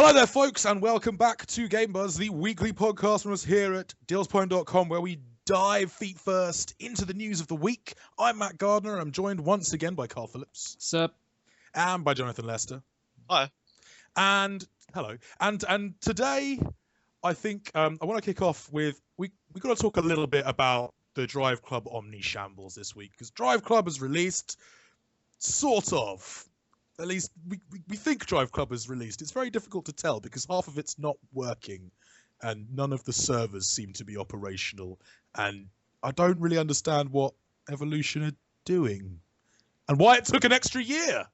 Hi there, folks, and welcome back to Game Buzz, the weekly podcast from us here at dealspoint.com, where we dive feet first into the news of the week. I'm Matt Gardner, and I'm joined once again by Carl Phillips. Sup? And by Jonathan Lester. Hi. And hello. And today, I think I want to kick off with we got to talk a little bit about the Driveclub Omni Shambles this week, because Driveclub has released, sort of. At least we think Driveclub has released. It's very difficult to tell because half of it's not working and none of the servers seem to be operational. And I don't really understand what Evolution are doing and why it took an extra year.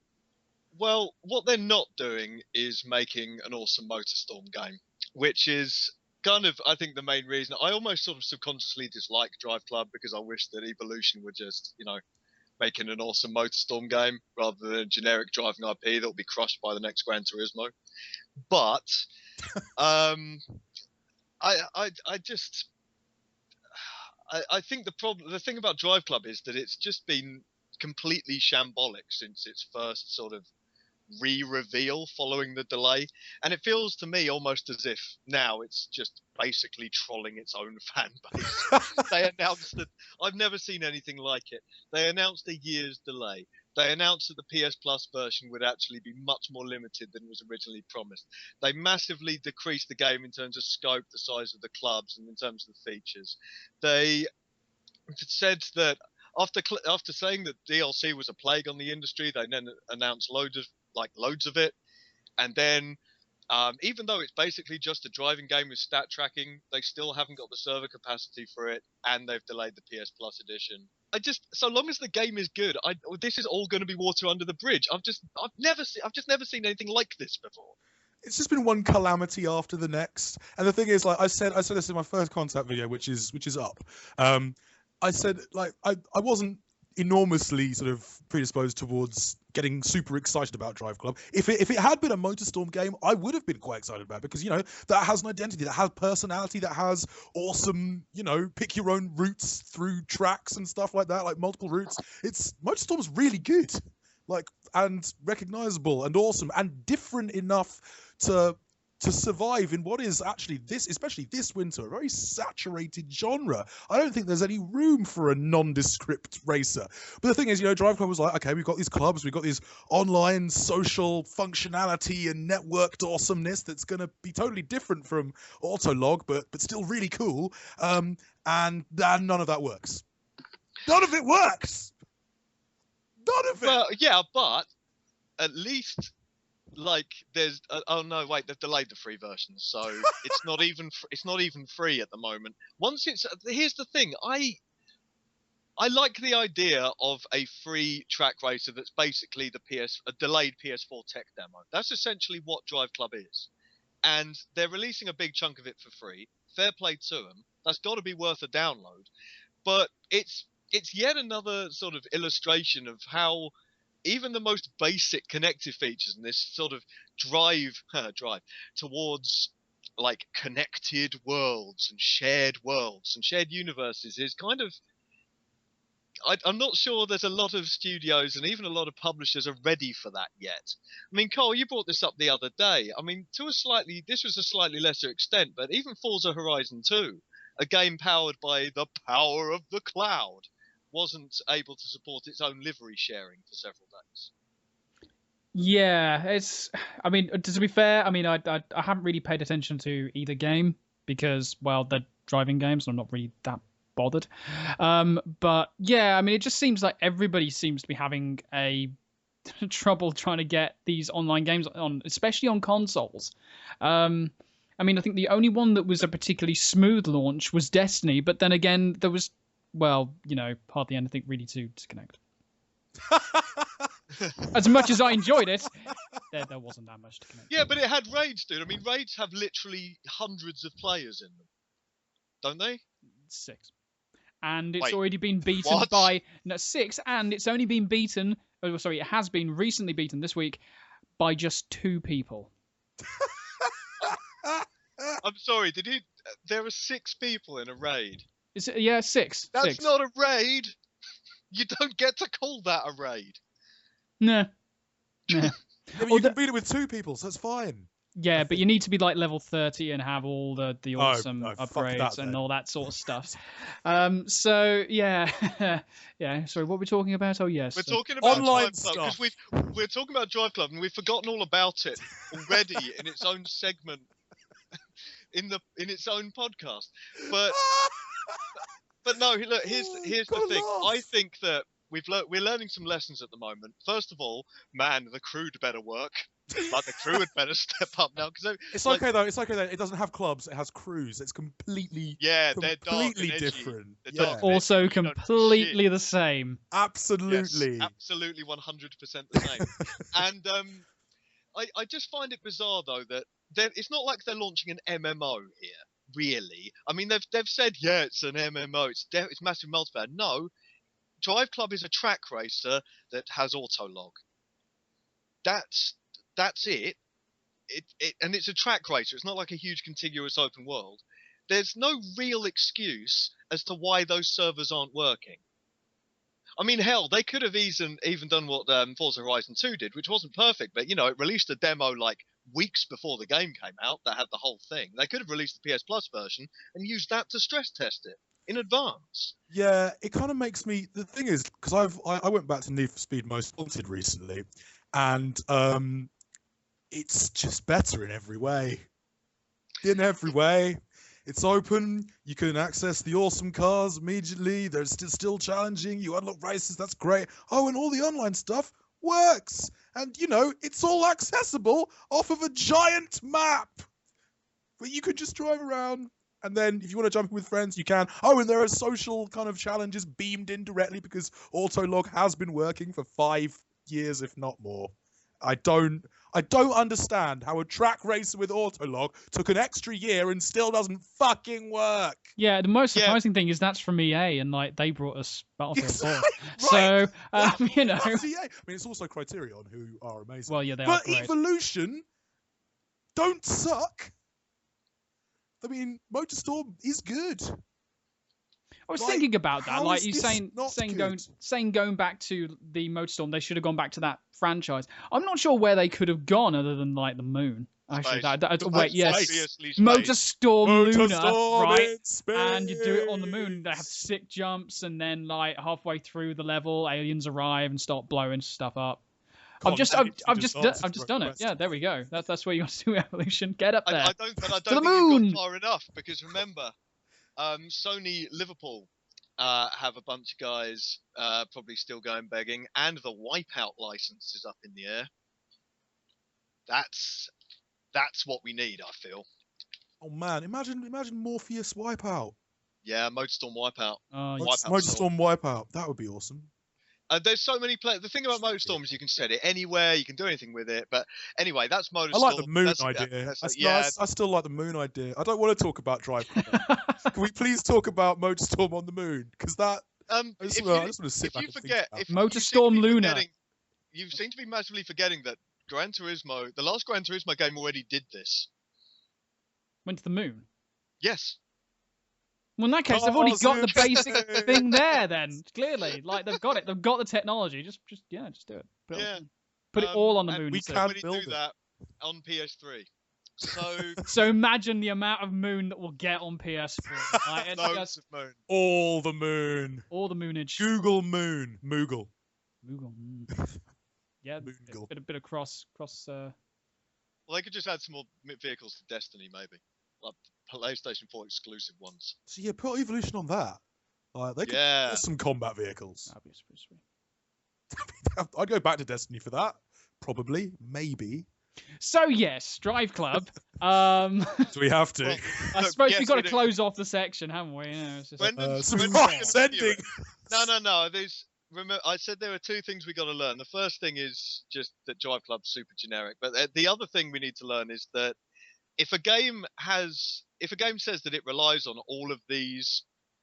Well, what they're not doing is making an awesome MotorStorm game, which is kind of, I think, the main reason. I almost sort of subconsciously dislike Driveclub because I wish that Evolution would just, making an awesome MotorStorm game rather than a generic driving IP that will be crushed by the next Gran Turismo. But I think the thing about Driveclub is that it's just been completely shambolic since its first sort of re-reveal following the delay, and it feels to me almost as if now it's just basically trolling its own fan base. They announced that I've never seen anything like it. They announced a year's delay. They announced that the PS Plus version would actually be much more limited than was originally promised. They massively decreased the game in terms of scope, the size of the clubs, and in terms of the features. They said that after saying that DLC was a plague on the industry, they then announced loads of it, and then even though it's basically just a driving game with stat tracking, they still haven't got the server capacity for it, and they've delayed the PS Plus edition. So long as the game is good, this is all going to be water under the bridge. I've just never seen anything like this before. It's just been one calamity after the next, and the thing is, like I said this in my first contact video, which is up. I said, like, I wasn't enormously sort of predisposed towards getting super excited about Driveclub. If it had been a MotorStorm game, I would have been quite excited about it because, that has an identity, that has personality, that has awesome, pick your own routes through tracks and stuff like that, like multiple routes. MotorStorm's really good, like, and recognizable and awesome and different enough to survive in what is actually especially this winter, a very saturated genre. I don't think there's any room for a nondescript racer. But the thing is, Driveclub was like, okay, we've got these clubs, we've got these online social functionality and networked awesomeness that's going to be totally different from Autolog, but still really cool. And none of that works. None of it works. None of it. Well, yeah, but at least, like, there's oh no, wait, they've delayed the free version, so it's not even free at the moment. Here's the thing, I like the idea of a free track racer that's basically a delayed PS4 tech demo. That's essentially what Driveclub is, and they're releasing a big chunk of it for free. Fair play to them. That's got to be worth a download. But it's yet another sort of illustration of how even the most basic connective features and this sort of drive towards, like, connected worlds and shared universes is kind of, I'm not sure there's a lot of studios and even a lot of publishers are ready for that yet. I mean, Cole, you brought this up the other day. I mean, this was a slightly lesser extent, but even Forza Horizon 2, a game powered by the power of the cloud, wasn't able to support its own livery sharing for several days. Yeah, to be fair, I haven't really paid attention to either game because, well, they're driving games, and I'm not really that bothered. But yeah, it just seems like everybody seems to be having a trouble trying to get these online games on, especially on consoles. I think the only one that was a particularly smooth launch was Destiny, but then again, there was, hardly anything really to connect. As much as I enjoyed it, there wasn't that much to connect. Yeah, but it had raids, dude. I mean, raids have literally hundreds of players in them, don't they? 6. And it's Wait, already been beaten what? by... No, 6, and it's only been beaten... Oh, sorry, it has been recently beaten this week by just 2 people. I'm sorry, there are 6 people in a raid. Yeah, 6. That's 6. not a raid. You don't get to call that a raid. No. Yeah, but you can beat it with 2 people, so it's fine. Yeah, but you need to be like level 30 and have all the awesome no, fuck upgrades that and then. all that sort of stuff. So yeah, yeah. Sorry, what were we talking about? Oh yes, We're talking about Online Drive Club stuff. because we're talking about Drive Club and we've forgotten all about it already in its own segment in its own podcast. But no, look, here's the Gotta thing. laugh. I think that we're learning some lessons at the moment. First of all, man, the crew better work. Like the crew had better step up now because It's okay though. It's okay though. It doesn't have clubs. It has crews. It's completely they're dark and completely edgy. different. They're Yeah, dark and also edgy, you don't see completely shit. the same. absolutely. Yes, absolutely 100% the same. And I just find it bizarre though that it's not like they're launching an MMO here. Really, I mean they've said it's an MMO. It's massive multiplayer. No, Drive Club is a track racer that has autolog. That's it. And it's a track racer. It's not like a huge contiguous open world. There's no real excuse as to why those servers aren't working. I mean, hell, they could have even done what Forza Horizon 2 did, which wasn't perfect, but it released a demo like weeks before the game came out that had the whole thing. They could have released the PS Plus version and used that to stress test it in advance. Yeah, it kind of makes me. The thing is, because I went back to Need for Speed Most Wanted recently, and it's just better in every way. In every way, it's open. You can access the awesome cars immediately. They're still challenging. You unlock races. That's great. Oh, and all the online stuff works. And it's all accessible off of a giant map, where you could just drive around. And then if you want to jump in with friends, you can. Oh, and there are social kind of challenges beamed in directly because Autolog has been working for 5 years, if not more. I don't understand how a track racer with Autolog took an extra year and still doesn't fucking work. Yeah, the most surprising thing is that's from EA, and like they brought us Battlefield 4. Right. So That's EA. I mean, it's also Criterion, who are amazing. Well, yeah, they are But great. Evolution don't suck. I mean, Motorstorm is good. I was Like, thinking about that, how like is you this saying not going back to the Motorstorm, they should have gone back to that franchise. I'm not sure where they could have gone other than like the moon. Actually, wait, yes, Obviously space. Motorstorm Luna, Motorstorm right? in space. And you do it on the moon. They have sick jumps, and then like halfway through the level, aliens arrive and start blowing stuff up. I've just done it. Yeah, there we go. That's where you got to do Evolution. Get up there. I don't the think moon. you've gone far enough because remember, Sony Liverpool have a bunch of guys probably still going begging, and the Wipeout license is up in the air. That's what we need, I feel. Oh man, imagine Morpheus Wipeout. Yeah, Motorstorm Wipeout. Motorstorm Wipeout. That would be awesome. There's so many players. The thing about Motorstorm is you can set it anywhere, you can do anything with it. But anyway, that's Motorstorm. I like the moon idea. I still like the moon idea. I don't want to talk about Drive Club. Can we please talk about Motorstorm on the moon? Because that. I just want to sit back and think about it. Motorstorm Luna. You seem to be massively forgetting that Gran Turismo, the last Gran Turismo game, already did this. Went to the moon. Yes. Well, in that case, they've already got the basic thing there. Then clearly, like they've got it. They've got the technology. Just do it. Put it all on the moon. We can can really build do that on PS3. So imagine the amount of moon that we'll get on PS3. Like, it's Loads of moon. All the moonage. Google moon. Moogle. Yeah, a bit of cross. Well, they could just add some more vehicles to Destiny, maybe, like PlayStation 4 exclusive ones. So yeah, put Evolution on that. They could get some combat vehicles. That'd be sweet. I'd go back to Destiny for that. Probably, maybe. So yes, Drive Club. Do we have to? Well, I suppose we've got to close off the section, haven't we? It's just ending. No. Remember, I said there are two things we got to learn. The first thing is just that Drive Club's super generic, but the other thing we need to learn is that if a game says that it relies on all of these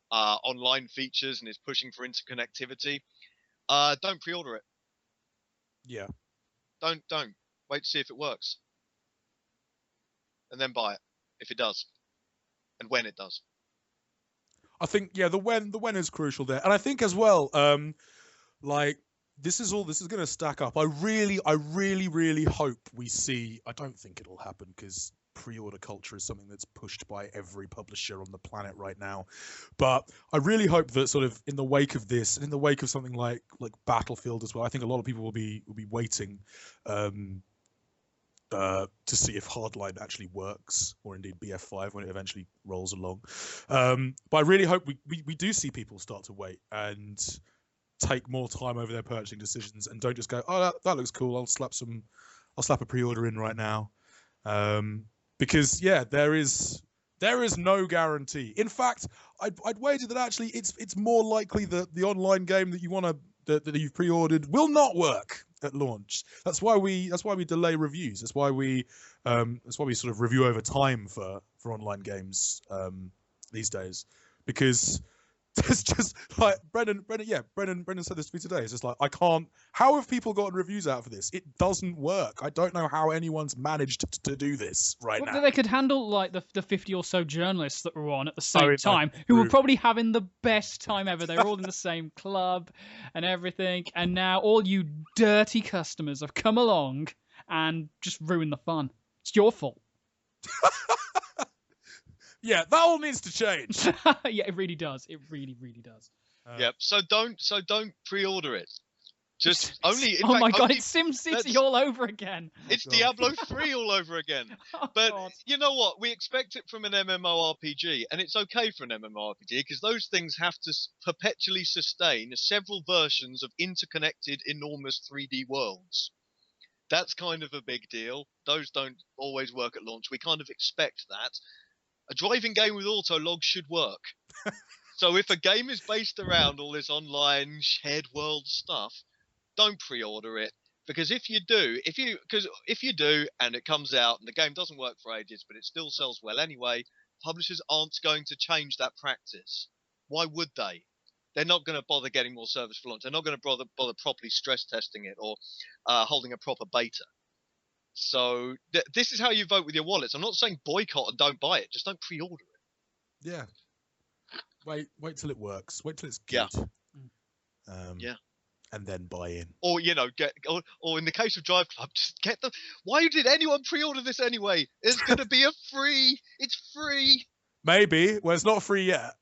online features and is pushing for interconnectivity, don't pre-order it. Yeah. Don't. Wait to see if it works, and then buy it if it does, and when it does. I think the when is crucial there, and I think as well, like this is going to stack up. I really hope we see. I don't think it'll happen because pre-order culture is something that's pushed by every publisher on the planet right now. But I really hope that sort of in the wake of this, and in the wake of something like Battlefield as well, I think a lot of people will be waiting to see if Hardline actually works, or indeed BF5 when it eventually rolls along. But I really hope we do see people start to wait and take more time over their purchasing decisions, and don't just go, oh, that looks cool, I'll slap a pre-order in right now. Because yeah, there is no guarantee. In fact, I'd wager that actually it's more likely that the online game that you've pre-ordered will not work at launch. That's why we delay reviews. That's why we sort of review over time for online games these days, because it's just like Brendan said this to me today. It's just like, I can't. How have people gotten reviews out for this? It doesn't work. I don't know how anyone's managed to do this right now. They could handle like the 50 or so journalists that were on at the same time, true. who were probably having the best time ever. They're all in the same club and everything, and now all you dirty customers have come along and just ruined the fun. It's your fault. Yeah, that all needs to change. Yeah, it really does. It really, really does. Yep. So don't pre-order it. Just only. In oh fact, my god, only, it's SimCity all over again. It's Diablo 3 all over again. Oh, But God. you know what? We expect it from an MMORPG, and it's okay for an MMORPG because those things have to perpetually sustain several versions of interconnected, enormous 3D worlds. That's kind of a big deal. Those don't always work at launch. We kind of expect that. A driving game with auto logs should work. So if a game is based around all this online shared world stuff, don't pre-order it, because if you do and it comes out and the game doesn't work for ages but it still sells well anyway, publishers aren't going to change that practice. Why would they? They're not going to bother getting more service for launch. They're not going to bother properly stress testing it or holding a proper beta. So this is how you vote with your wallets. I'm not saying boycott and don't buy it. Just don't pre-order it. Yeah. Wait till it works. Wait till it's good. Yeah. And then buy in. Or or in the case of Driveclub, just get them. Why did anyone pre-order this anyway? It's going to be It's free. Maybe. Well, it's not free yet.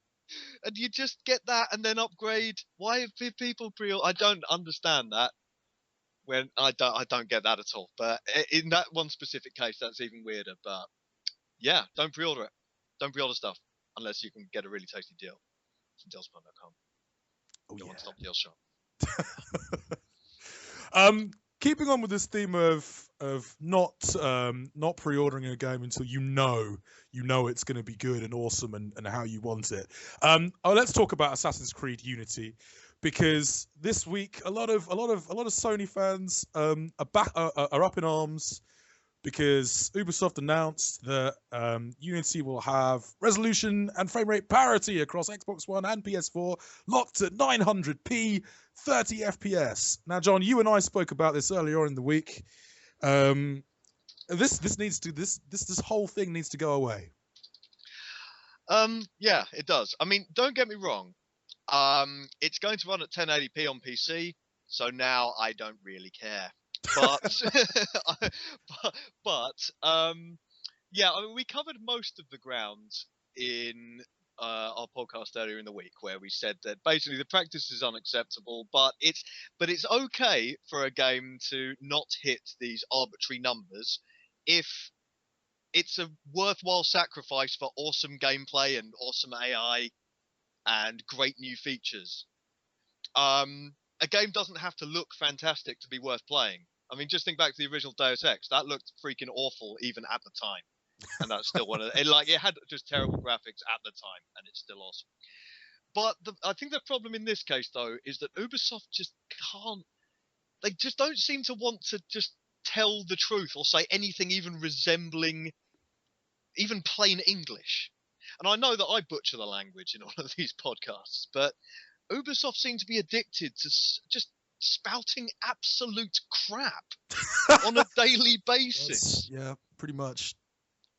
And you just get that and then upgrade. Why have people pre-order? I don't understand that. When I don't get that at all. But in that one specific case, that's even weirder. But yeah, don't pre-order it. Don't pre-order stuff unless you can get a really tasty deal from dealspun.com. Oh, Go yeah. on, Stop Deal Shop. Keeping on with this theme of not pre-ordering a game until you know it's going to be good and awesome and how you want it. Let's talk about Assassin's Creed Unity, because this week a lot of Sony fans are up in arms because Ubisoft announced that Unity will have resolution and frame rate parity across Xbox One and PS4, locked at 900p, 30 FPS. Now, John, you and I spoke about this earlier on in the week. This whole thing needs to go away. Yeah, it does. I mean, don't get me wrong. It's going to run at 1080p on PC, so now I don't really care. But yeah, I mean, we covered most of the ground in our podcast earlier in the week, where we said that basically the practice is unacceptable, but it's okay for a game to not hit these arbitrary numbers if it's a worthwhile sacrifice for awesome gameplay and awesome AI and great new features. A game doesn't have to look fantastic to be worth playing. I mean, just think back to the original Deus Ex. That looked freaking awful even at the time, and that's still one of it. It had just terrible graphics at the time, and it's still awesome. But I think the problem in this case, though, is that Ubisoft just can't. They just don't seem to want to just tell the truth or say anything even resembling even plain English. And I know that I butcher the language in all of these podcasts, but Ubisoft seem to be addicted to just spouting absolute crap on a daily basis. Yeah, pretty much.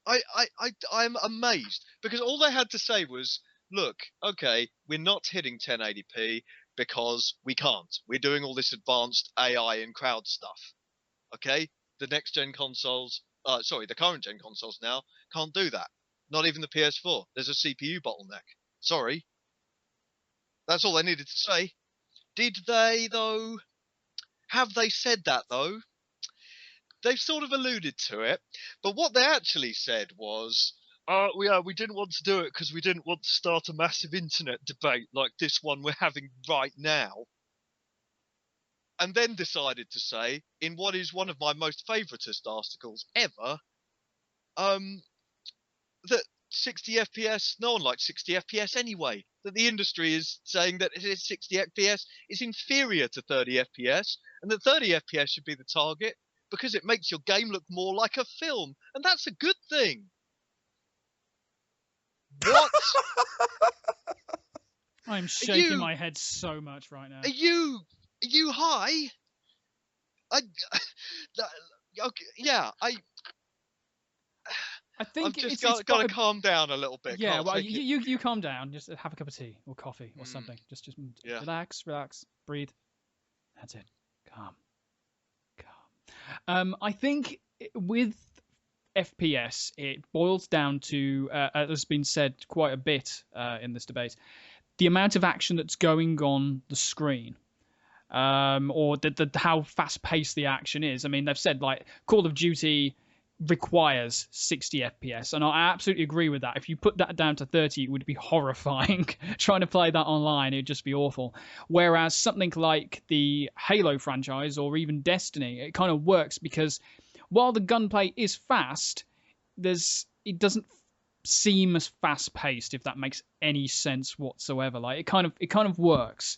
I'm amazed, because all they had to say was, look, okay, we're not hitting 1080p because we can't. We're doing all this advanced AI and crowd stuff. Okay, the next gen consoles, the current gen consoles now can't do that. Not even the PS4. There's a CPU bottleneck. Sorry. That's all they needed to say. Did they though? Have they said that though? They've sort of alluded to it, but what they actually said was, we didn't want to do it because we didn't want to start a massive internet debate like this one we're having right now. And then decided to say, in what is one of my most favouritist articles ever, that 60 FPS, no one likes 60 FPS anyway. That the industry is saying that 60 FPS is inferior to 30 FPS, and that 30 FPS should be the target because it makes your game look more like a film, and that's a good thing. What? I'm shaking my head so much right now. Are you high? Okay, yeah, I think I've just it's got to calm down a little bit. Yeah, well, you calm down. Just have a cup of tea or coffee or something. Just relax, breathe. That's it. Calm. I think with FPS, it boils down to, as has been said quite a bit in this debate, the amount of action that's going on the screen. Or how fast-paced the action is. I mean, they've said, like, Call of Duty requires 60 FPS, and I absolutely agree with that. If you put that down to 30, it would be horrifying. Trying to play that online, it'd just be awful. Whereas something like the Halo franchise or even Destiny, it kind of works because while the gunplay is fast, it doesn't seem as fast-paced, if that makes any sense whatsoever. Like, it kind of works.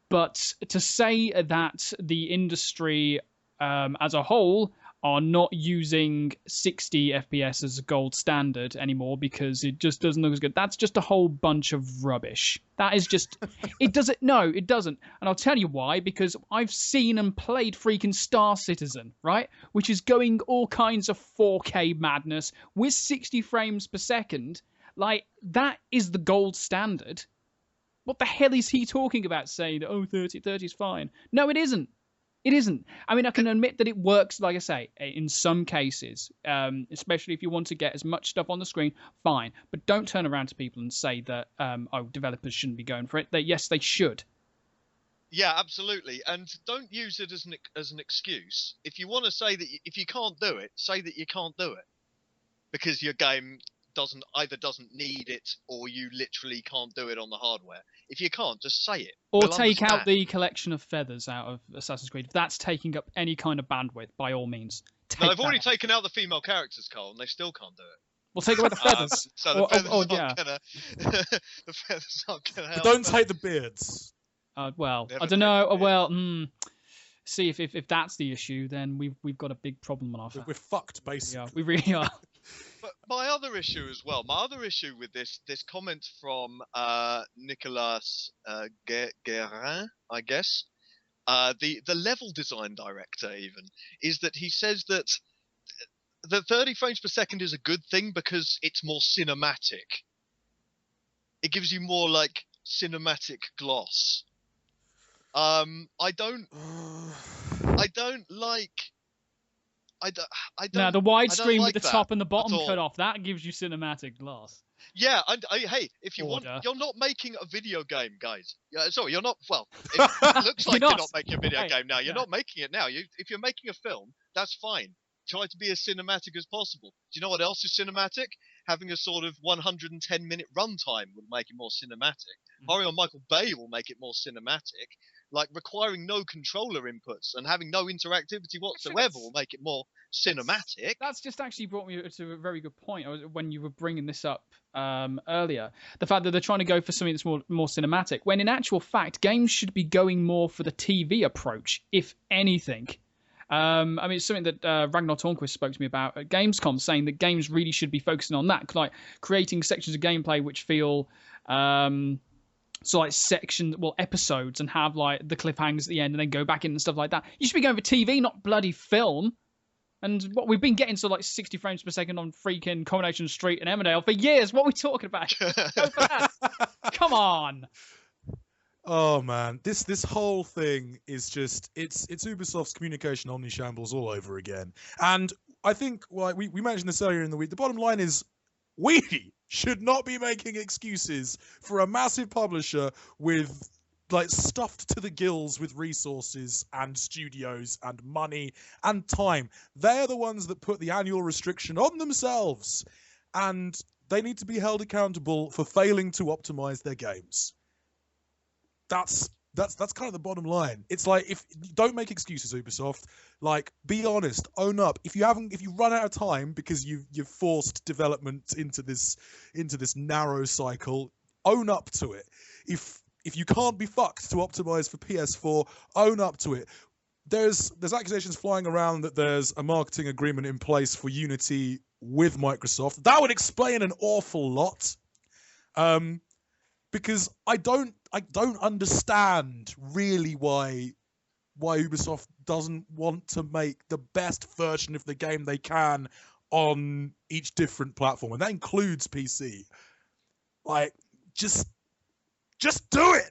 But to say that the industry as a whole are not using 60 FPS as a gold standard anymore because it just doesn't look as good, that's just a whole bunch of rubbish. That is just... it doesn't... No, it doesn't. And I'll tell you why, because I've seen and played freaking Star Citizen, right? Which is going all kinds of 4K madness with 60 frames per second. Like, that is the gold standard. What the hell is he talking about saying that, 30 is fine? No, it isn't. It isn't. I mean, I can admit that it works, like I say, in some cases, especially if you want to get as much stuff on the screen, fine. But don't turn around to people and say that, developers shouldn't be going for it. Yes, they should. Yeah, absolutely. And don't use it as an excuse. If you want to say that, if you can't do it, say that you can't do it. Because your game doesn't need it, or you literally can't do it on the hardware. If you can't, just say it. Or take out the collection of feathers out of Assassin's Creed. If that's taking up any kind of bandwidth, by all means. No, they've already taken out the female characters, Cole, and they still can't do it. We'll take away the feathers. So the feathers aren't gonna. The feathers aren't gonna help. But don't take the beards. Well, Never I don't know. See if that's the issue, then we've got a big problem on our hands. We're fucked, basically. Yeah, we really are. But my other issue as well, with this comment from Nicolas Guérin, I guess, the level design director even, is that he says that the 30 frames per second is a good thing because it's more cinematic. It gives you more like cinematic gloss. I don't like. Now the widescreen like with the top and the bottom cut off, that gives you cinematic gloss. Yeah, and hey, if you want, you're not making a video game, guys. Yeah, sorry, you're not. Well, it looks like you're not making a video game now. You're not making it now. If you're making a film, that's fine. Try to be as cinematic as possible. Do you know what else is cinematic? Having a sort of 110-minute runtime would make it more cinematic. Mario and Michael Bay will make it more cinematic. Like requiring no controller inputs and having no interactivity whatsoever will make it more cinematic. That's just actually brought me to a very good point when you were bringing this up earlier. The fact that they're trying to go for something that's more cinematic, when in actual fact, games should be going more for the TV approach, if anything. I mean, it's something that Ragnar Tornquist spoke to me about at Gamescom, saying that games really should be focusing on that, like creating sections of gameplay which feel... So like episodes, and have like the cliffhangers at the end and then go back in and stuff like that. You should be going for TV, not bloody film. And what we've been getting to like 60 frames per second on freaking Coronation Street and Emmerdale for years. What are we talking about? Go for that. Come on. Oh man, this whole thing is just it's Ubisoft's communication omni shambles all over again. And I think like we mentioned this earlier in the week, the bottom line is we should not be making excuses for a massive publisher with like stuffed to the gills with resources and studios and money and time. They're the ones that put the annual restriction on themselves, and they need to be held accountable for failing to optimize their games. That's kind of the bottom line. It's like, if don't make excuses, Ubisoft. Like, be honest, own up. If you run out of time because you've forced development into this narrow cycle, own up to it. If you can't be fucked to optimize for PS4, own up to it. There's accusations flying around that there's a marketing agreement in place for Unity with Microsoft. That would explain an awful lot. Because I don't understand really why Ubisoft doesn't want to make the best version of the game they can on each different platform, and that includes PC. Like, just do it.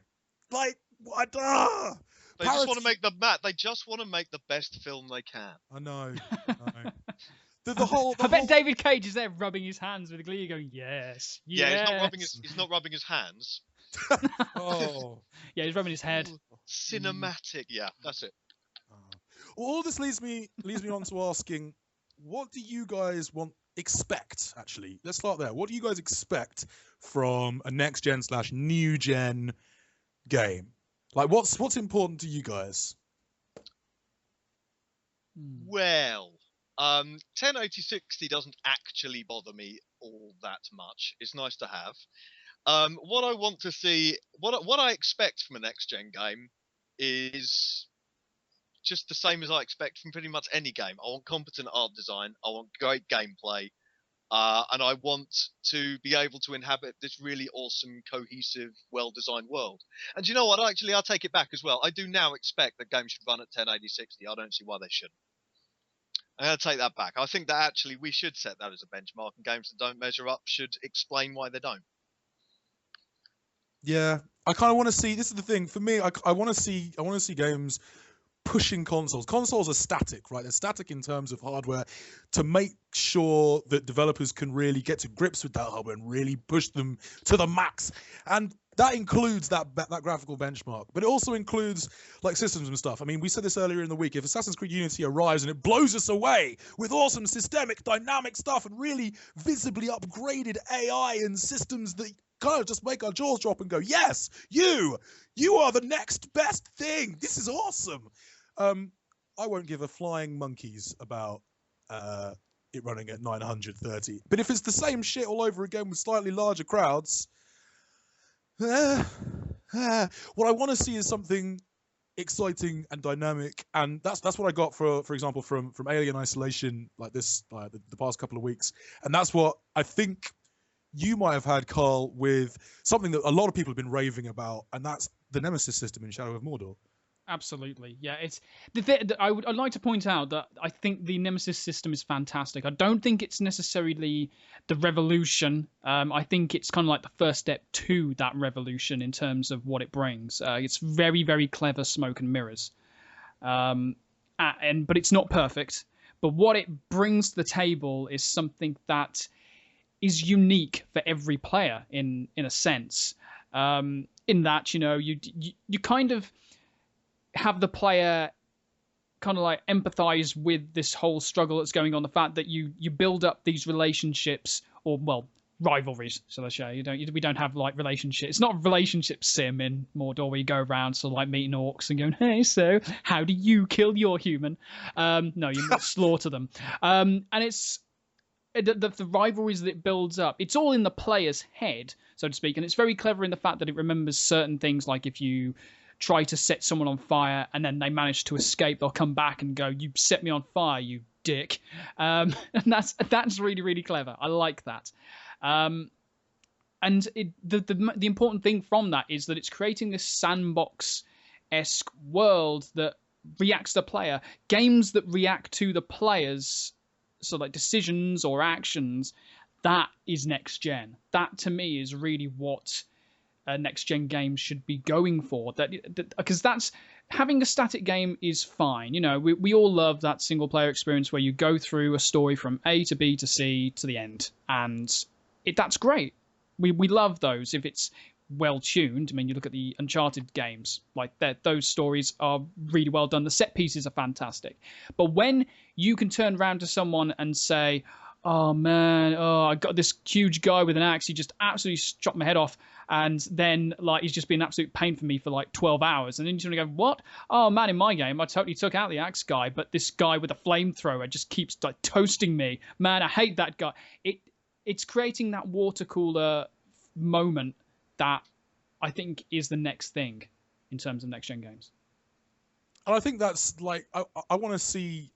Like, what? They just want to make They just want to make the best film they can. I know. The whole. I bet David Cage is there rubbing his hands with glee, going, "Yes, Yeah, yes." he's not rubbing his hands. Oh. Yeah, he's rubbing his head. Cinematic. Yeah, that's it. Well, all this leads me on to asking, what do you guys expect? Actually, let's start there. What do you guys expect from a next gen / new gen game? Like, what's important to you guys? Well, 1080/60 doesn't actually bother me all that much. It's nice to have. What I want to see, what I expect from a next gen game is just the same as I expect from pretty much any game. I want competent art design. I want great gameplay. And I want to be able to inhabit this really awesome, cohesive, well-designed world. And you know what? Actually, I'll take it back as well. I do now expect that games should run at 1080/60. I don't see why they shouldn't. I'm going to take that back. I think that actually we should set that as a benchmark, and games that don't measure up should explain why they don't. Yeah, I kind of want to see. This is the thing for me. I want to see games pushing consoles. Consoles are static, right? They're static in terms of hardware to make sure that developers can really get to grips with that hardware and really push them to the max. And that includes that graphical benchmark, but it also includes like systems and stuff. I mean, we said this earlier in the week. If Assassin's Creed Unity arrives and it blows us away with awesome systemic, dynamic stuff and really visibly upgraded AI and systems that kind of just make our jaws drop and go, yes, you are the next best thing. This is awesome. I won't give a flying monkeys about it running at 930. But if it's the same shit all over again with slightly larger crowds, what I want to see is something exciting and dynamic, and that's what I got for example from Alien Isolation, like this the past couple of weeks, and that's what I think you might have had, Carl, with something that a lot of people have been raving about, and that's the Nemesis system in Shadow of Mordor. Absolutely, yeah. It's I'd like to point out that I think the Nemesis system is fantastic. I don't think it's necessarily the revolution. I think it's kind of like the first step to that revolution in terms of what it brings. It's very, very clever smoke and mirrors, but it's not perfect. But what it brings to the table is something that is unique for every player in a sense. In that, you know, you kind of have the player kind of like empathize with this whole struggle that's going on. The fact that you build up these relationships, or well, rivalries, shall I say? We don't have like relationships. It's not a relationship sim in Mordor where you go around sort of like meeting orcs and going, hey, so how do you kill your human? No, you slaughter them. And it's the rivalries that it builds up. It's all in the player's head, so to speak, and it's very clever in the fact that it remembers certain things, like if you try to set someone on fire and then they manage to escape, they'll come back and go, you set me on fire, you dick. And that's really, really clever. I like that. And the important thing from that is that it's creating this sandbox-esque world that reacts to the player. Games that react to the players, so like decisions or actions, that is next gen. That to me is really what next gen games should be going for. Because that's having a static game is fine. You know, we all love that single player experience where you go through a story from A to B to C to the end, and that's great. We love those if it's well tuned. I mean, you look at the Uncharted games, like those stories are really well done. The set pieces are fantastic. But when you can turn around to someone and say, oh man, I got this huge guy with an axe, he just absolutely chopped my head off, and then like he's just been an absolute pain for me for like 12 hours, and then you sort of go, what? Oh man, in my game I totally took out the axe guy, but this guy with a flamethrower just keeps like toasting me. Man, I hate that guy. It's creating that water cooler moment that I think is the next thing in terms of next gen games. And I think that's like I want to see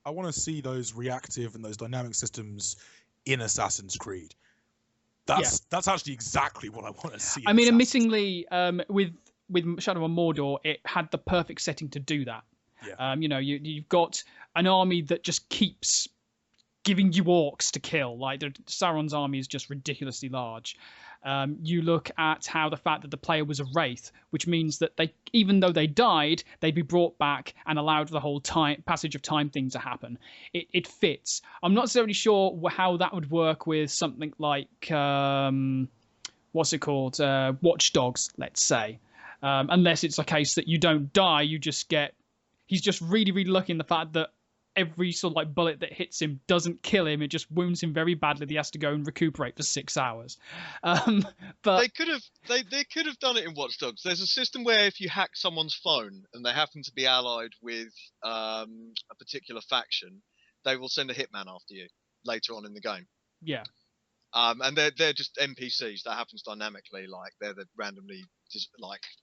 those reactive and those dynamic systems in Assassin's Creed. That's actually exactly what I want to see. I mean, admittingly, with Shadow of Mordor, it had the perfect setting to do that. Yeah. You know, you've got an army that just keeps giving you orcs to kill. Like Sauron's army is just ridiculously large. You look at how the fact that the player was a wraith, which means that they, even though they died, they'd be brought back and allowed the whole passage of time thing to happen. It fits. I'm not necessarily sure how that would work with something like what's it called, Watch Dogs, let's say, unless it's a case that you don't die, you just get. He's just really, really lucky in the fact that every sort of like bullet that hits him doesn't kill him. It just wounds him very badly. He has to go and recuperate for 6 hours. But they could have done it in Watch Dogs. There's a system where if you hack someone's phone and they happen to be allied with a particular faction, they will send a hitman after you later on in the game. Yeah. And they're just NPCs that happens dynamically, like they're the randomly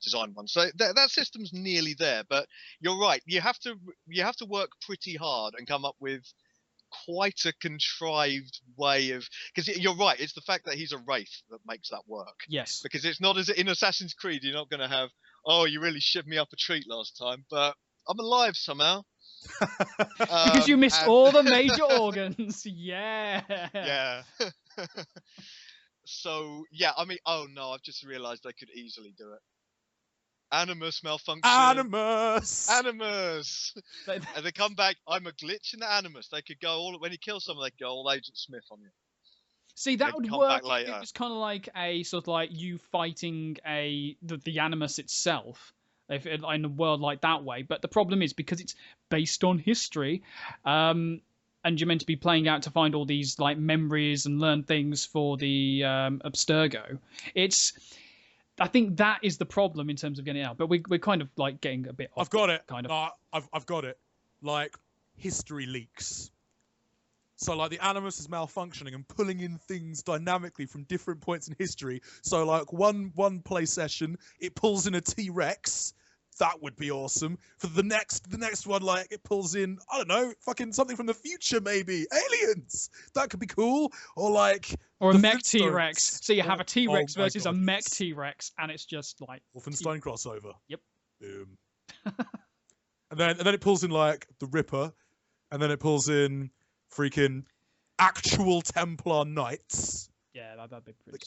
designed ones. So that system's nearly there, but you're right. You have to work pretty hard and come up with quite a contrived way of, because you're right. It's the fact that he's a wraith that makes that work. Yes. Because it's not as in Assassin's Creed. You're not going to have, oh, you really shivved me up a treat last time, but I'm alive somehow. Because you missed all the major organs. Yeah. Yeah. So yeah, I mean, oh no, I've just realised they could easily do it. Animus malfunction. Animus. And they come back. I'm a glitch in the Animus. They could go when you kill someone, they could go all Agent Smith on you. See, that would work if it was kind of like a sort of like you fighting the Animus itself, if in a world like that way. But the problem is because it's based on history, and you're meant to be playing out to find all these like memories and learn things for the Abstergo. I think that is the problem in terms of getting it out. But we're kind of like getting a bit off. I've got it. Kind of. No, I've got it. Like history leaks. So like the Animus is malfunctioning and pulling in things dynamically from different points in history. So like one play session, it pulls in a T-Rex. That would be awesome. For the next one, like it pulls in, I don't know, fucking something from the future, maybe aliens. That could be cool. Or a mech T-Rex. So you have a T-Rex versus a mech T-Rex, and it's just like Wolfenstein crossover. Yep. Boom. and then it pulls in like the Ripper, and then it pulls in freaking actual Templar knights. Yeah, that'd be pretty. Like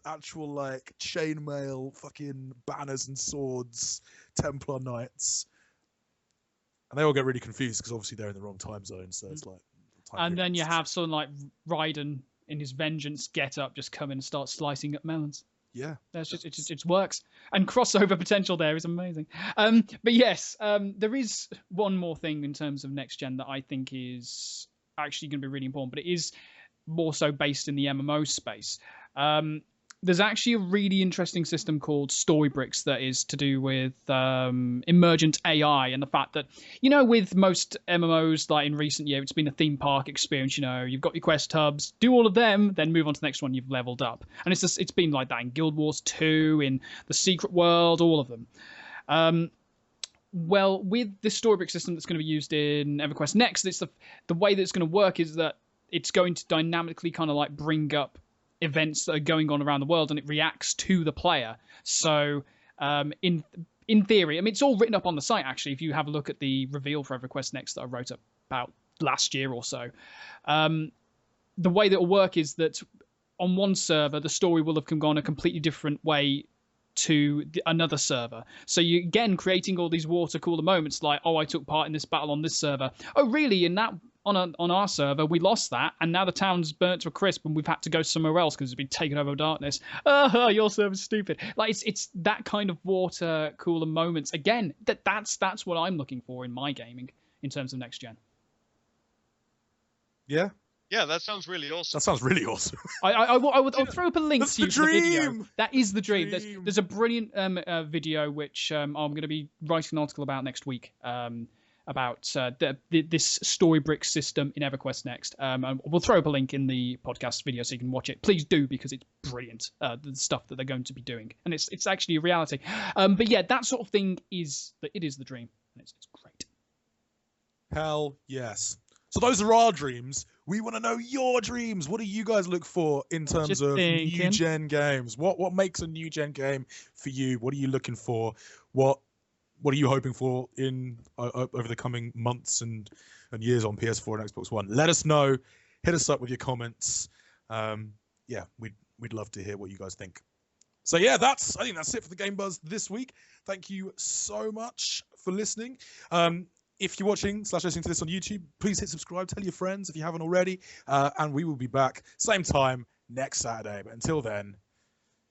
actual like chainmail fucking banners and swords, Templar knights, and they all get really confused because obviously they're in the wrong time zone. So it's like. And then you have someone like Raiden in his vengeance get up, just come in and start slicing up melons. Yeah, it works, and crossover potential there is amazing. But yes, there is one more thing in terms of next gen that I think is actually going to be really important, but it is more so based in the MMO space. There's actually a really interesting system called Storybricks that is to do with emergent AI and the fact that, you know, with most MMOs, like in recent years, it's been a theme park experience. You know, you've got your quest hubs, do all of them, then move on to the next one, you've leveled up. And it's been like that in Guild Wars 2, in the Secret World, all of them. Well, with this Storybrick system that's going to be used in EverQuest Next, it's the way that it's going to work is that it's going to dynamically kind of like bring up events that are going on around the world, and it reacts to the player. So in theory, I mean, it's all written up on the site, actually, if you have a look at the reveal for EverQuest Next that I wrote up about last year or so. The way that it'll work is that on one server, the story will have gone a completely different way to another server. So you again creating all these water cooler moments like, oh, I took part in this battle on this server. Oh, really? In that on our server, we lost that, and now the town's burnt to a crisp, and we've had to go somewhere else because it's been taken over by darkness. Oh, your server's stupid. Like it's that kind of water cooler moments. Again, that's what I'm looking for in my gaming in terms of next gen. Yeah. Yeah, that sounds really awesome. That sounds really awesome. I'll throw up a link That's to you the to the video. dream! That is the dream. Dream. There's a brilliant video which I'm going to be writing an article about next week. About this Storybrick system in EverQuest Next. And we'll throw up a link in the podcast video so you can watch it. Please do, because it's brilliant, the stuff that they're going to be doing. And it's actually a reality. But yeah, that sort of thing is the dream. And it's great. Hell yes. So those are our dreams. We want to know your dreams. What do you guys look for in terms of new gen games? What makes a new gen game for you? What are you looking for? What are you hoping for in over the coming months and years on PS4 and Xbox One? Let us know. Hit us up with your comments. Yeah, we'd love to hear what you guys think. So yeah, I think that's it for the Game Buzz this week. Thank you so much for listening. If you're watching / listening to this on YouTube, please hit subscribe. Tell your friends if you haven't already. And we will be back same time next Saturday. But until then,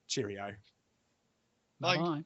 cheerio. Bye. Bye.